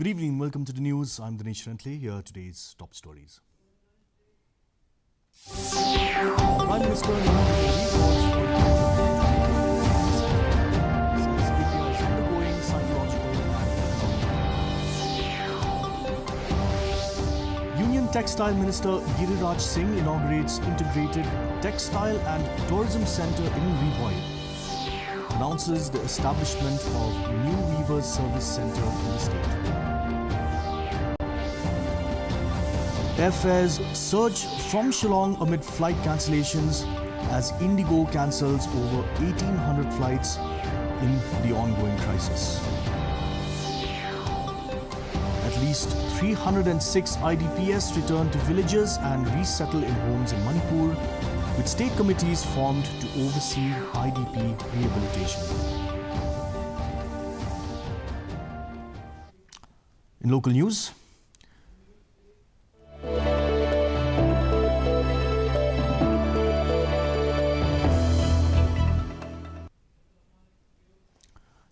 Good evening, welcome to the news. I'm Dinesh Rentley. Here are today's top stories. Prime Minister Narendra Modi calls for says India is undergoing psychological and Union Textile Minister Giriraj Singh inaugurates integrated textile and tourism centre in Ribhoi. Announces the establishment of new Weavers Service Centre in the state. Airfares surge from Shillong amid flight cancellations as Indigo cancels over 1,800 flights in the ongoing crisis. At least 306 IDPs return to villages and resettle in homes in Manipur, with state committees formed to oversee IDP rehabilitation. In local news,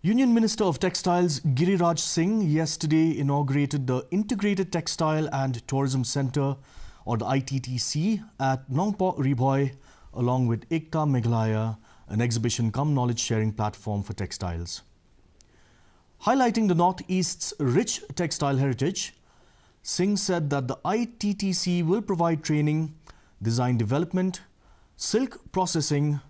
Union Minister of Textiles Giriraj Singh yesterday inaugurated the Integrated Textile and Tourism Centre, or the ITTC, at Nongpok Ribhoi, along with Ekta Meghalaya, an exhibition cum knowledge sharing platform for textiles. Highlighting the Northeast's rich textile heritage, Singh said that the ITTC will provide training, design development, silk processing,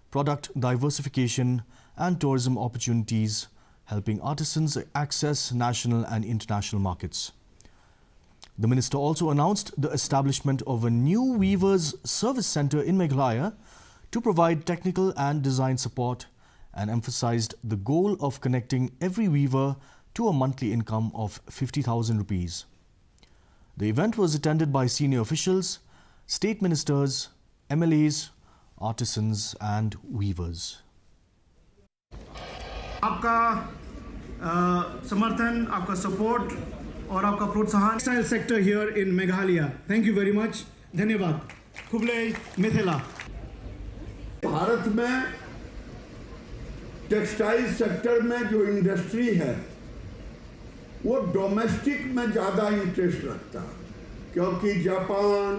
product diversification and tourism opportunities, helping artisans access national and international markets. The minister also announced the establishment of a new Weavers Service Centre in Meghalaya to provide technical and design support, and emphasized the goal of connecting every weaver to a monthly income of 50,000 rupees. The event was attended by senior officials, state ministers, MLAs, artisans and weavers. आपका समर्थन, आपका support और आपका प्रोत्साहन textile sector here in Meghalaya. Thank you very much. धन्यवाद. खुबले मिथिला. भारत में textile sector में जो इंडस्ट्री है वो डोमेस्टिक में ज़्यादा इंटरेस्ट रखता है, क्योंकि जापान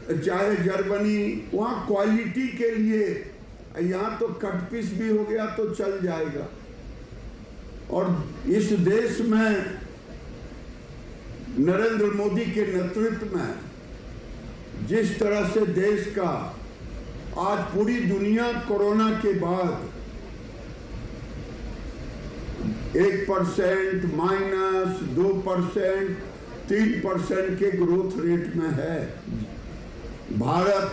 चाहे जर्मनी वहाँ क्वालिटी के लिए, यहाँ तो कट पीस भी हो गया तो चल जाएगा. और इस देश में नरेंद्र मोदी के नेतृत्व में जिस तरह से देश का आज पूरी दुनिया कोरोना के बाद 1%, -2%, 3% के ग्रोथ रेट में है, भारत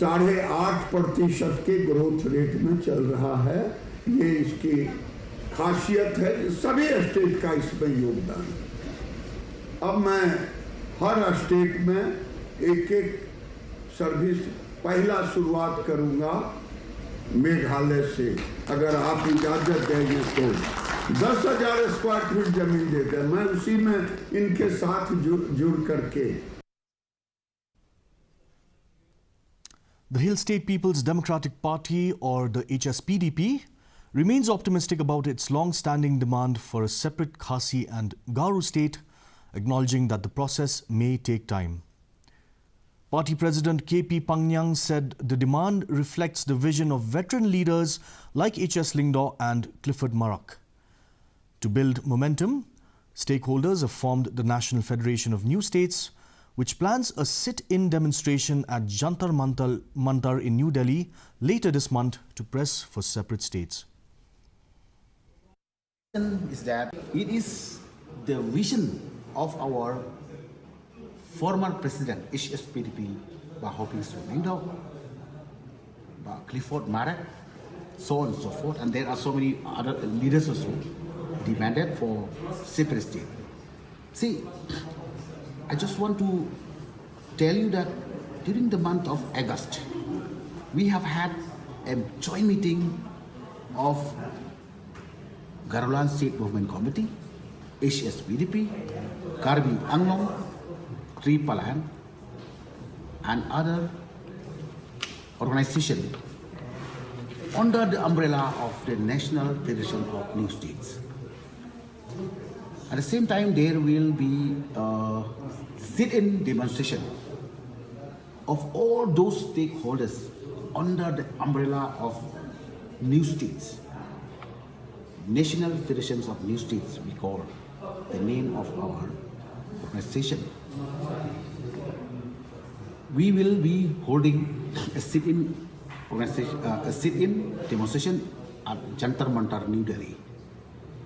8.5% के ग्रोथ रेट में चल रहा है. ये इसकी खासियत है. सभी स्टेट का इसमें योगदान है. अब मैं हर स्टेट में एक एक सर्विस पहला शुरुआत करूंगा मेघालय से. अगर आप इजाजत देंगे तो 10,000 स्क्वायर फीट जमीन देते हैं, मैं उसी में इनके साथ जुड़ करके. The Hill State People's Democratic Party, or the HSPDP, remains optimistic about its long-standing demand for a separate Khasi and Garo state, acknowledging that the process may take time. Party President KP Pangyang said the demand reflects the vision of veteran leaders like HS Lyngdoh and Clifford Marak. To build momentum, stakeholders have formed the National Federation of New States, which plans a sit-in demonstration at Jantar Mantar in New Delhi later this month to press for separate states. Is that it is the vision of our former president, HSPDP, Bahopi Lyngdoh, Clifford Marak, so on and so forth, and there are so many other leaders also demanded for separate state. See, I just want to tell you that during the month of August, we have had a joint meeting of Garolan State Movement Committee, HSBDP, Karbi Anglong, Tripalan, and other organizations under the umbrella of the National Federation of New States. At the same time, there will be a sit-in demonstration of all those stakeholders under the umbrella of new states, National Federations of New States, we call the name of our organization. We will be holding a sit-in demonstration at Jantar Mantar, New Delhi,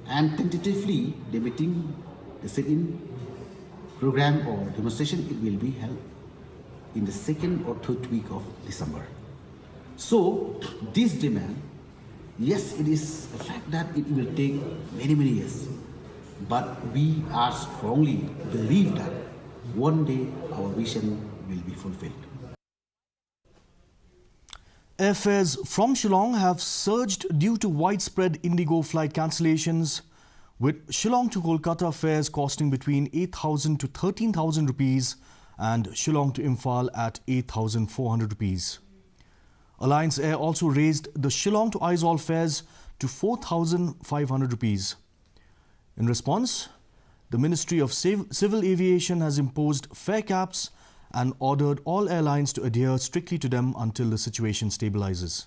and tentatively limiting the sit-in program or demonstration. It will be held in the 2nd or 3rd week of December. So this demand, yes, it is a fact that it will take many years, but we are strongly believe that one day our vision will be fulfilled. Airfares from Shillong have surged due to widespread Indigo flight cancellations, with Shillong to Kolkata fares costing between 8,000 to 13,000 rupees and Shillong to Imphal at 8,400 rupees. Alliance Air also raised the Shillong to Aizawl fares to 4,500 rupees. In response, the Ministry of Civil Aviation has imposed fare caps and ordered all airlines to adhere strictly to them until the situation stabilizes.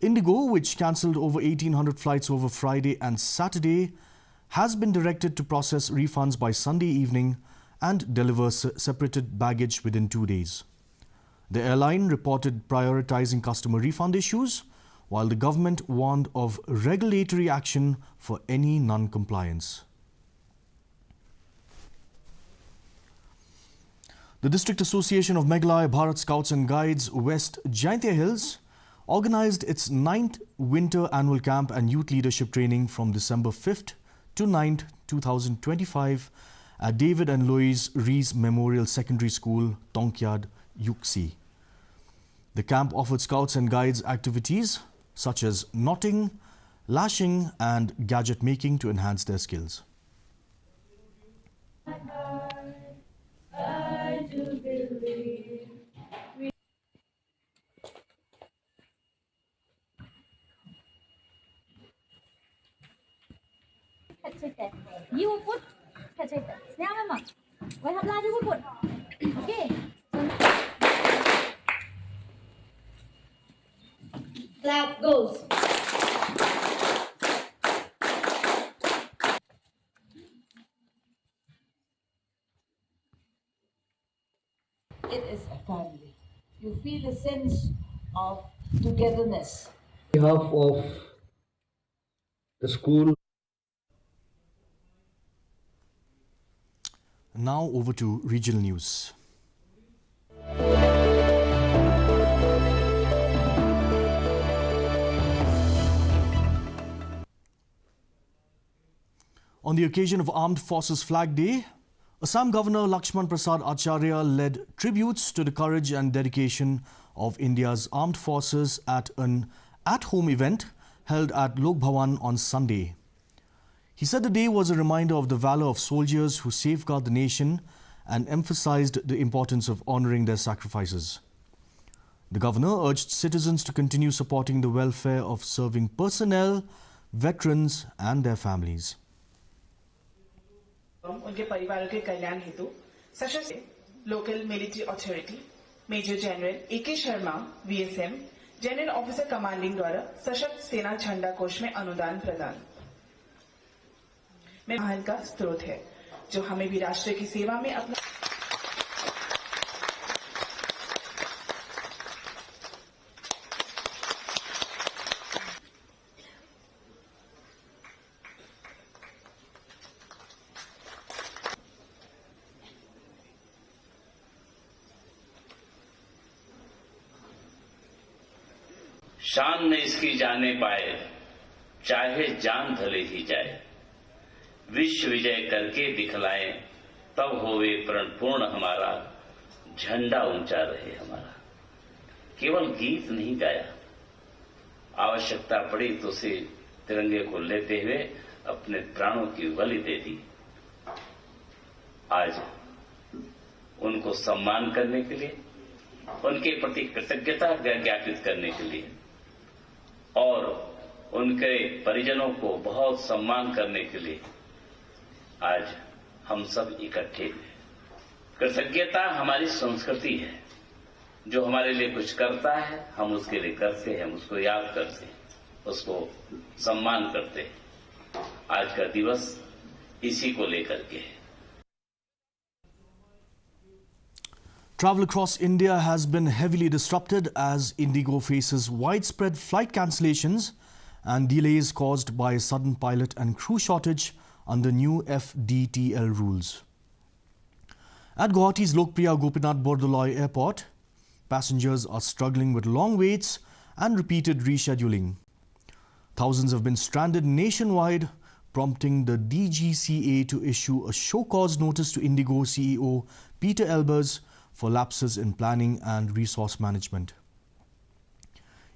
Indigo, which cancelled over 1,800 flights over Friday and Saturday, has been directed to process refunds by Sunday evening and deliver separated baggage within 2 days. The airline reported prioritizing customer refund issues, while the government warned of regulatory action for any non-compliance. The District Association of Meghalaya Bharat Scouts and Guides West Jaintia Hills organized its 9th Winter Annual Camp and Youth Leadership Training from December 5th to 9th, 2025 at David and Louise Rees Memorial Secondary School, Tonkyad, Yuxi. The camp offered Scouts and Guides activities such as knotting, lashing and gadget making to enhance their skills. You put okay. Clap goes. It is a family. You feel a sense of togetherness. On behalf of the school. Now over to regional news. On the occasion of Armed Forces Flag Day, Assam Governor Lakshman Prasad Acharya led tributes to the courage and dedication of India's armed forces at an at-home event held at Lok Bhawan on Sunday. He said the day was a reminder of the valor of soldiers who safeguard the nation and emphasized the importance of honoring their sacrifices. The governor urged citizens to continue supporting the welfare of serving personnel, veterans and their families. उनके परिवारों के कल्याण हेतु सशस्त्र local military authority major general A K. Sharma VSM general officer commanding द्वारा सशस्त्र सेना झंडा कोष में अनुदान प्रदान में महल का स्रोत है, जो हमें भी राष्ट्र की सेवा में अपना शान न इसकी जाने पाए, चाहे जान धले ही जाए। विश्व विजय करके दिखलाएं, तब होवे प्रणपूर्ण हमारा, झंडा ऊंचा रहे हमारा। केवल गीत नहीं गाया, आवश्यकता पड़ी तो उसे तिरंगे को लेते हुए अपने प्राणों की बलि दे दी। आज उनको सम्मान करने के लिए, उनके प्रति कृतज्ञता ज्ञापित करने के लिए और उनके परिजनों को बहुत सम्मान करने के लिए आज हम सब इकट्ठे हुए। कृतज्ञता हमारी संस्कृति है। जो हमारे लिए कुछ करता है हम उसके लिए करते हैं, उसको याद करते हैं, उसको सम्मान करते हैं। आज का दिवस इसी को लेकर के है। Travel across India has been heavily disrupted as Indigo faces widespread flight cancellations and delays caused by a sudden pilot and crew shortage under new FDTL rules. At Guwahati's Lokpriya Gopinath Bordoloi Airport, passengers are struggling with long waits and repeated rescheduling. Thousands have been stranded nationwide, prompting the DGCA to issue a show-cause notice to Indigo CEO Peter Elbers for lapses in planning and resource management.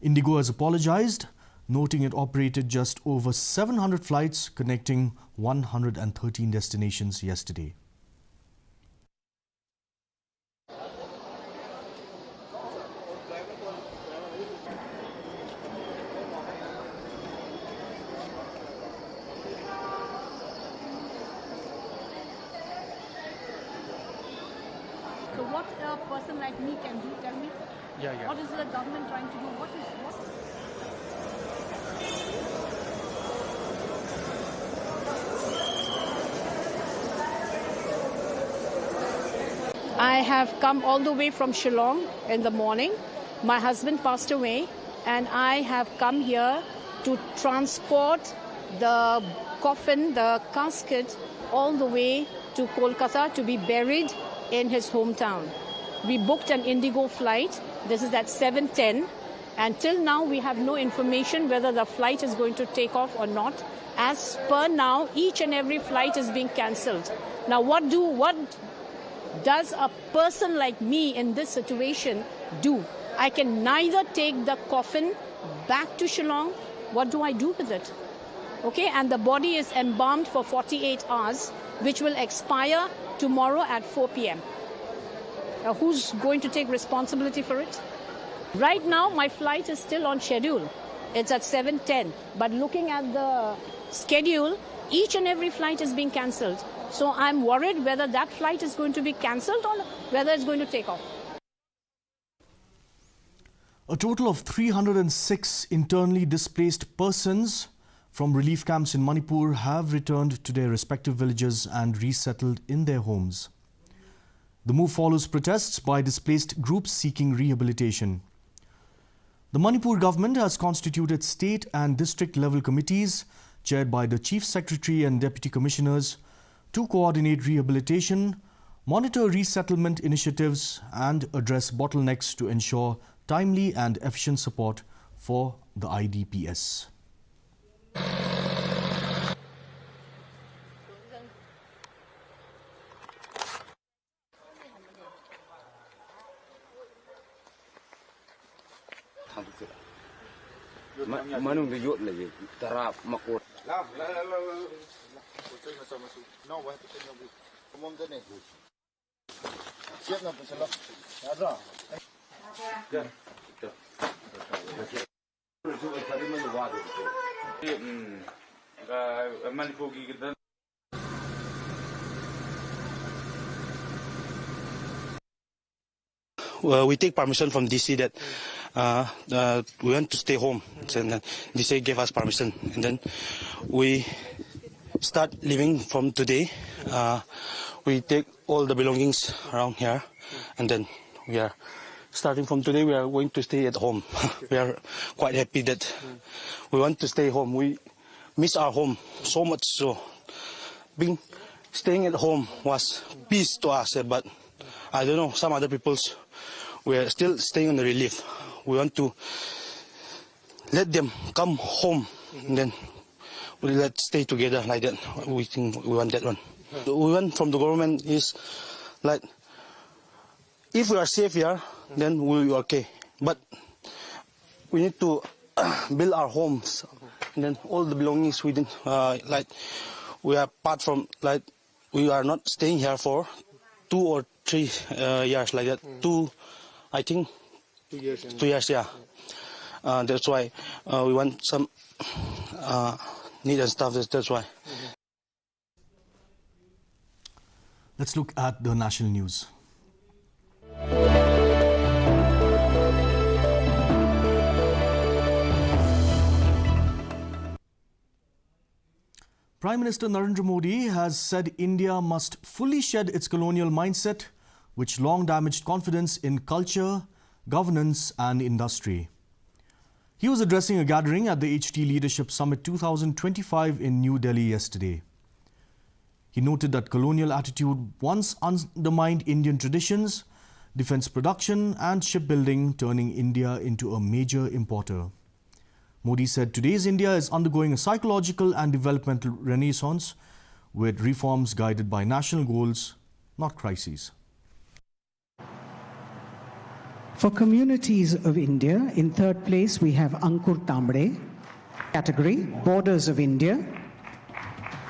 Indigo has apologized, noting it operated just over 700 flights connecting 113 destinations yesterday. So what a person like me can do, tell me? Yeah. What is the government trying to do? What? I have come all the way from Shillong in the morning. My husband passed away and I have come here to transport the coffin, the casket, all the way to Kolkata to be buried in his hometown. We booked an Indigo flight. This is at 7:10. And till now, we have no information whether the flight is going to take off or not. As per now, each and every flight is being cancelled. Now, what does a person like me in this situation do? I can neither take the coffin back to Shillong. What do I do with it? Okay, and the body is embalmed for 48 hours, which will expire tomorrow at 4 p.m. Who's going to take responsibility for it? Right now, my flight is still on schedule. It's at 7:10. But looking at the schedule, each and every flight is being cancelled. So I'm worried whether that flight is going to be cancelled or whether it's going to take off. A total of 306 internally displaced persons from relief camps in Manipur have returned to their respective villages and resettled in their homes. The move follows protests by displaced groups seeking rehabilitation. The Manipur government has constituted state and district level committees chaired by the Chief Secretary and Deputy Commissioners to coordinate rehabilitation, monitor resettlement initiatives and address bottlenecks to ensure timely and efficient support for the IDPs. Manung the yacht lagi tarap makut. We take permission from DC that we want to stay home, and then DC gave us permission, and then we start living from today. We take all the belongings around here, and then we are starting from today. We are going to stay at home. We are quite happy that we want to stay home. We miss our home so much. So staying at home was peace to us, but I don't know, some other people's, we are still staying on the relief. We want to let them come home, and then we let's stay together like that. We think we want that one. We want from the government is like, if we are safe here, then we will be okay. But we need to build our homes, and then all the belongings we didn't like. We are apart from, like, we are not staying here for 2 or 3 years like that. I think 2 years. 2 years, yeah. That's why we want some need and stuff. That's why. Let's look at the national news. Prime Minister Narendra Modi has said India must fully shed its colonial mindset, which long damaged confidence in culture, governance and industry. He was addressing a gathering at the HT Leadership Summit 2025 in New Delhi yesterday. He noted that colonial attitude once undermined Indian traditions, defence production and shipbuilding, turning India into a major importer. Modi said today's India is undergoing a psychological and developmental renaissance with reforms guided by national goals, not crises. For communities of India, in third place we have Ankur Tambre category, Borders of India.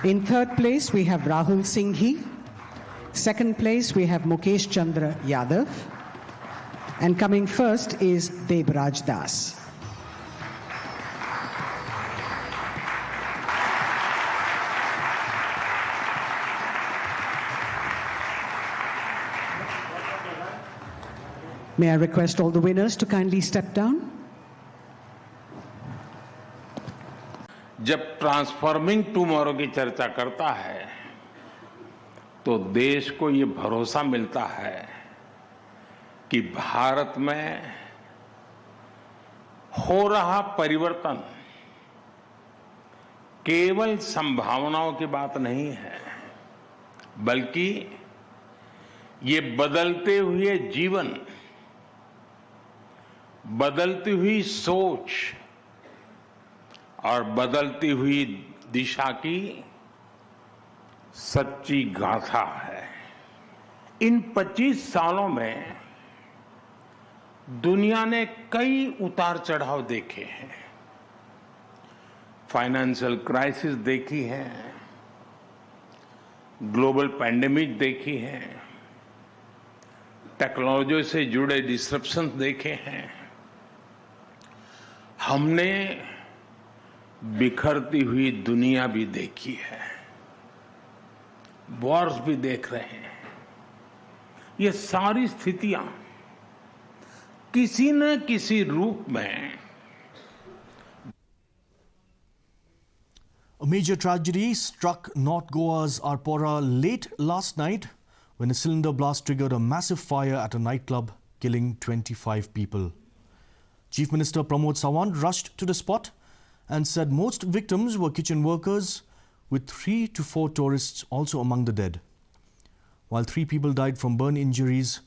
In third place we have Rahul Singhi. Second place we have Mukesh Chandra Yadav. And coming first is Debraj Das. May I request all the winners to kindly step down? जब transforming tomorrow की चर्चा करता है तो देश को ये भरोसा मिलता है कि भारत में हो रहा परिवर्तन केवल संभावनाओं की बात नहीं है, बल्कि ये बदलते हुए जीवन, बदलती हुई सोच और बदलती हुई दिशा की सच्ची गाथा है। इन 25 सालों में दुनिया ने कई उतार चढ़ाव देखे हैं। फाइनेंशियल क्राइसिस देखी है, ग्लोबल पैंडेमिक देखी है, टेक्नोलॉजी से जुड़े डिसरप्शन देखे हैं। हमने बिखरती हुई दुनिया भी देखी है, वॉर्स भी देख रहे हैं। ये सारी स्थितियां किसी न किसी रूप में A major tragedy struck North Goa's Arpora late last night when a cylinder blast triggered a massive fire at a nightclub, killing 25 people. Chief Minister Pramod Sawant rushed to the spot and said most victims were kitchen workers, with 3 to 4 tourists also among the dead. While 3 people died from burn injuries,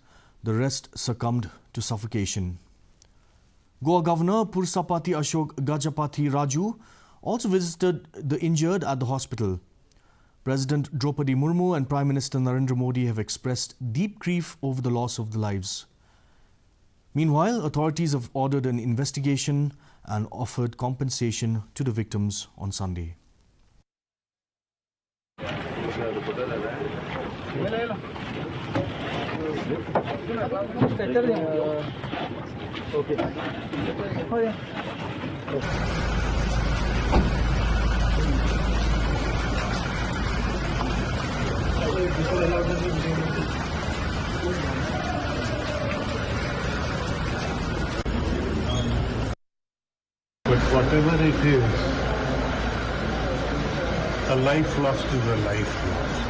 the rest succumbed to suffocation. Goa Governor Pursapati Ashok Gajapati Raju also visited the injured at the hospital. President Draupadi Murmu and Prime Minister Narendra Modi have expressed deep grief over the loss of the lives. Meanwhile, authorities have ordered an investigation and offered compensation to the victims on Sunday. But whatever it is, a life lost is a life lost.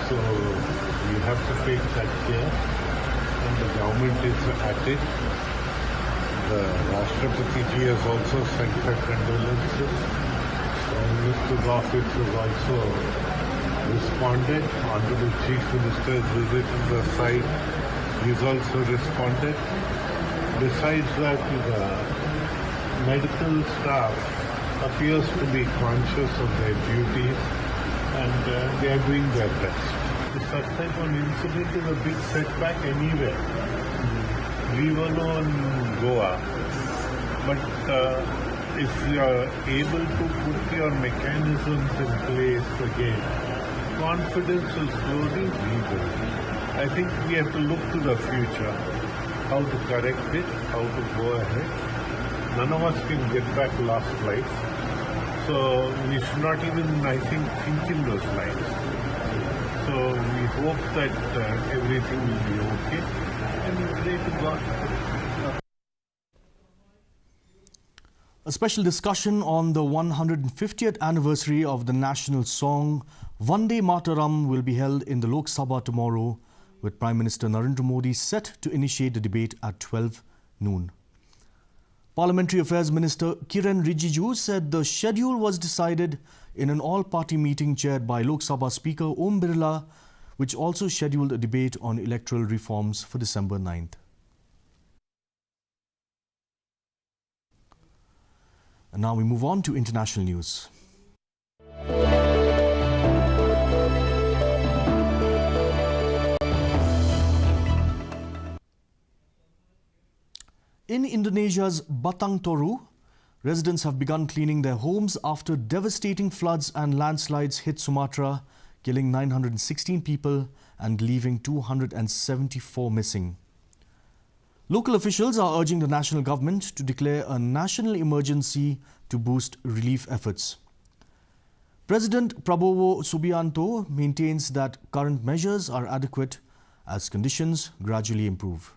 So we have to take that care, and the government is at it. The Rashtrapati ji has also sent her condolences. Prime Minister's office has also responded. Honorable Chief Minister's visit to the site, he's also responded. Besides that, the medical staff appears to be conscious of their duties, and they are doing their best. Such type of incident is a big setback anywhere. Leave alone Goa. But if you are able to put your mechanisms in place again, confidence will slowly rebuild. I think we have to look to the future, how to correct it, how to go ahead. None of us can get back lost life. So we should not even, I think in those lines. So we hope that everything will be okay, and we pray to God. A special discussion on the 150th anniversary of the national song Vande Mataram will be held in the Lok Sabha tomorrow, with Prime Minister Narendra Modi set to initiate the debate at 12 noon. Parliamentary Affairs Minister Kiren Rijiju said the schedule was decided in an all-party meeting chaired by Lok Sabha Speaker Om Birla, which also scheduled a debate on electoral reforms for December 9th. And now we move on to international news. In Indonesia's Batang Toru, residents have begun cleaning their homes after devastating floods and landslides hit Sumatra, killing 916 people and leaving 274 missing. Local officials are urging the national government to declare a national emergency to boost relief efforts. President Prabowo Subianto maintains that current measures are adequate as conditions gradually improve.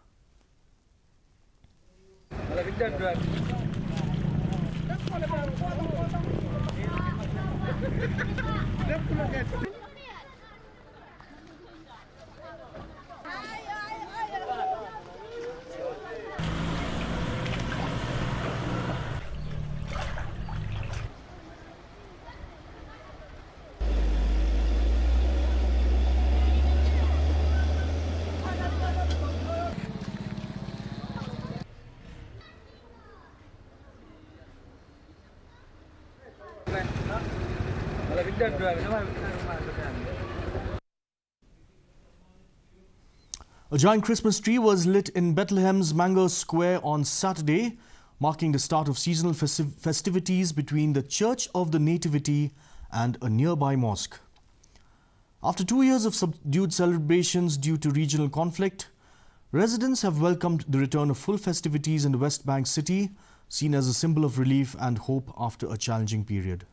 A giant Christmas tree was lit in Bethlehem's Mango Square on Saturday, marking the start of seasonal festivities between the Church of the Nativity and a nearby mosque. After 2 years of subdued celebrations due to regional conflict, residents have welcomed the return of full festivities in the West Bank city, seen as a symbol of relief and hope after a challenging period.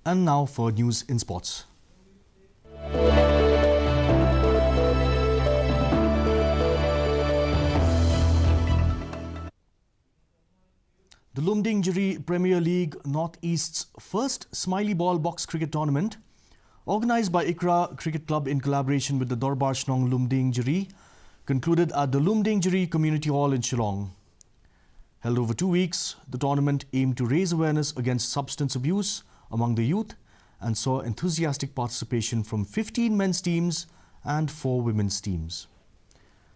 And now for news in sports. The Lumdingjeri Premier League Northeast's first Smiley Ball box cricket tournament, organised by Ikra Cricket Club in collaboration with the Dorbar Shnong Lumdingjeri, concluded at the Lumdingjeri Community Hall in Shillong. Held over 2 weeks, the tournament aimed to raise awareness against substance abuse among the youth and saw enthusiastic participation from 15 men's teams and 4 women's teams.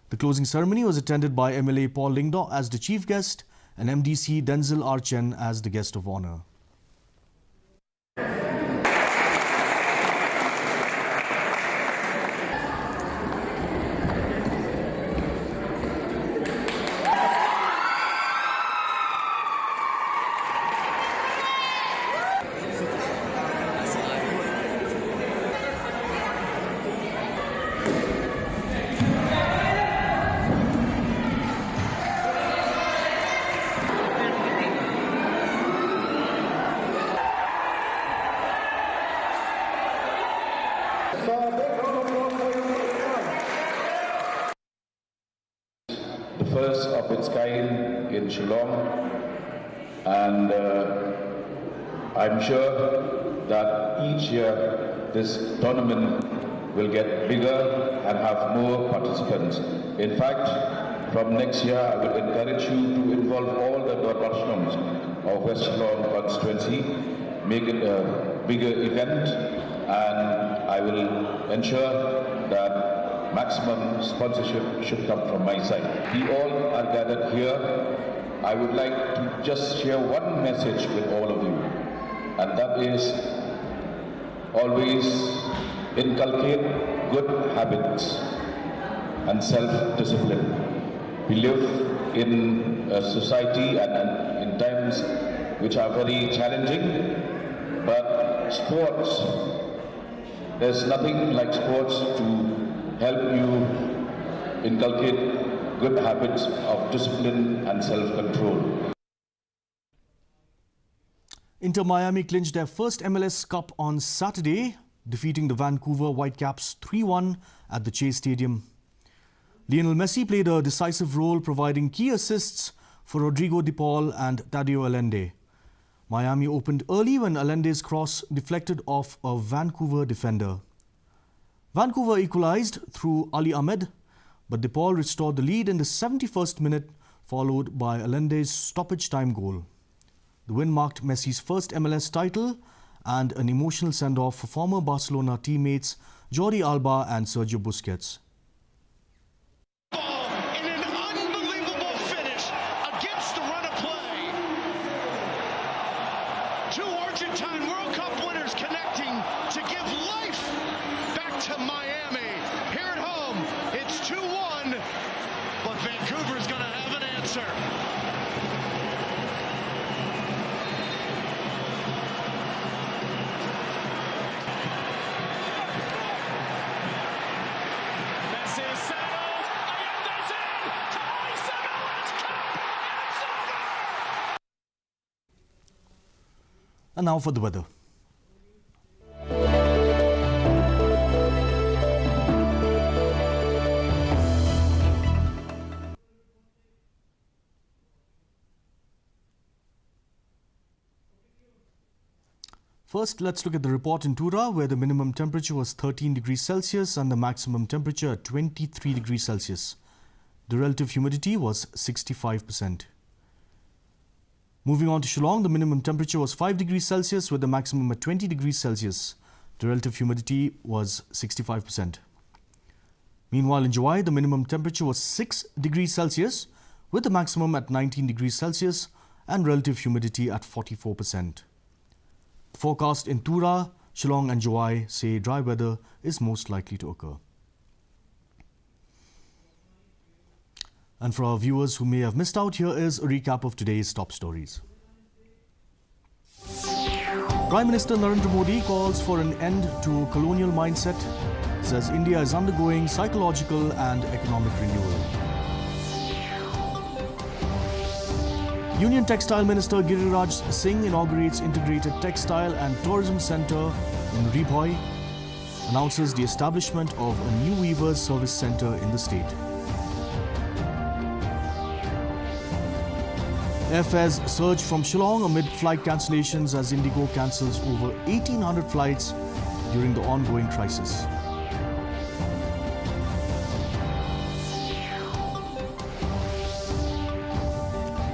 The closing ceremony was attended by MLA Paul Lingdaw as the chief guest and MDC Denzel Archen as the guest of honour. The first of its kind in Shillong, and I'm sure that each year this tournament will get bigger and have more participants. In fact, from next year I will encourage you to involve all the Dorbar Shnongs of West Shillong constituency, make it a bigger event, and I will ensure that maximum sponsorship should come from my side. We all are gathered here. I would like to just share one message with all of you, and that is always inculcate good habits and self-discipline. We live in a society and in times which are very challenging, but sports, there's nothing like sports to help you inculcate good habits of discipline and self-control. Inter Miami clinched their first MLS Cup on Saturday, defeating the Vancouver Whitecaps 3-1 at the Chase Stadium. Lionel Messi played a decisive role, providing key assists for Rodrigo De Paul and Tadeo Allende. Miami opened early when Allende's cross deflected off a Vancouver defender. Vancouver equalized through Ali Ahmed, but De Paul restored the lead in the 71st minute, followed by Allende's stoppage time goal. The win marked Messi's first MLS title and an emotional send-off for former Barcelona teammates Jordi Alba and Sergio Busquets. And now for the weather. First, let's look at the report in Tura, where the minimum temperature was 13 degrees Celsius and the maximum temperature at 23 degrees Celsius. The relative humidity was 65%. Moving on to Shillong, the minimum temperature was 5 degrees Celsius with the maximum at 20 degrees Celsius. The relative humidity was 65%. Meanwhile, in Juwai, the minimum temperature was 6 degrees Celsius with the maximum at 19 degrees Celsius and relative humidity at 44%. The forecast in Tura, Shillong and Juwai say dry weather is most likely to occur. And for our viewers who may have missed out, here is a recap of today's top stories. Prime Minister Narendra Modi calls for an end to colonial mindset, says India is undergoing psychological and economic renewal. Union Textile Minister Giriraj Singh inaugurates Integrated Textile and Tourism Centre in Ribhoi, announces the establishment of a new Weavers Service Centre in the state. Airfares surge from Shillong amid flight cancellations as Indigo cancels over 1,800 flights during the ongoing crisis.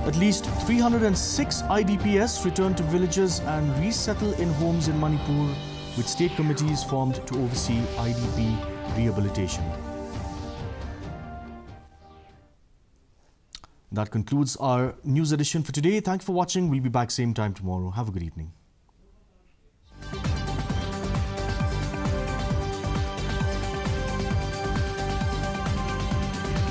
At least 306 IDPs return to villages and resettle in homes in Manipur, with state committees formed to oversee IDP rehabilitation. That concludes our news edition for today. Thank you for watching. We'll be back same time tomorrow. Have a good evening.